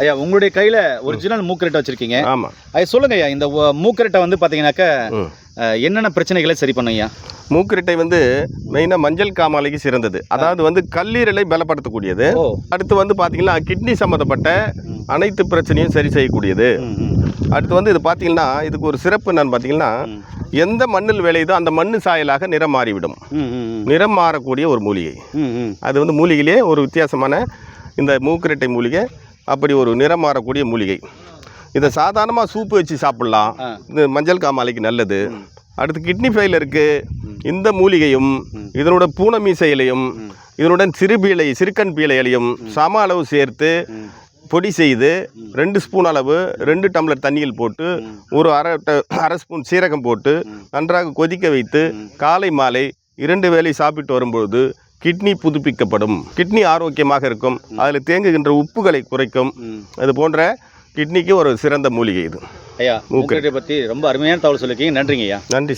ஐயா உங்களுடைய கையில் ஒரிஜினல் மூக்கரட்டை வச்சுருக்கீங்க. ஆமாம். ஐயா சொல்லுங்க ஐயா, இந்த மூக்கரட்டை வந்து பார்த்தீங்கன்னாக்கா என்னென்ன பிரச்சனைகளை சரி பண்ணும் ஐயா? மூக்கரட்டை வந்து மெயினாக மஞ்சள் காமாலைக்கு சிறந்தது. அதாவது வந்து கல்லீரலை பலப்படுத்தக்கூடியது. அடுத்து வந்து பார்த்தீங்கன்னா கிட்னி சம்மந்தப்பட்ட அனைத்து பிரச்சனையும் சரி செய்யக்கூடியது. அடுத்து வந்து இது பார்த்தீங்கன்னா இதுக்கு ஒரு சிறப்பு என்னன்னு பார்த்தீங்கன்னா எந்த மண்ணில் விளையுதோ அந்த மண்ணு சாயலாக நிறம் மாறிவிடும். நிறம் மாறக்கூடிய ஒரு மூலிகை. அது வந்து மூலிகையிலே ஒரு வித்தியாசமான இந்த மூக்கரட்டை மூலிகை அப்படி ஒரு நிறம் மாறக்கூடிய மூலிகை. இதை சாதாரணமாக சூப்பு வச்சு சாப்பிட்லாம். இது மஞ்சள் காமாலைக்கு நல்லது. அடுத்து கிட்னி ஃபெயிலருக்கு இந்த மூலிகையும் இதனோட பூனமீசை இலையும் இதனுடன் சிறுக்கன் பீளை இலையும் சம அளவு சேர்த்து பொடி செய்து 2 ஸ்பூன் அளவு 2 டம்ளர் தண்ணியில் போட்டு ஒரு அரை ஸ்பூன் சீரகம் போட்டு நன்றாக கொதிக்க வைத்து காலை மாலை 2 வேளை சாப்பிட்டு வரும்பொழுது கிட்னி புதுப்பிக்கப்படும். கிட்னி ஆரோக்கியமாக இருக்கும். அதில் தேங்குகின்ற உப்புகளை குறைக்கும். அது போன்ற கிட்னிக்கு ஒரு சிறந்த மூலிகை இது. ஐயா மூக்கரட்டை பற்றி ரொம்ப அருமையான தகவல் சொல்லியிருக்கீங்க. நன்றிங்க ஐயா. நன்றி.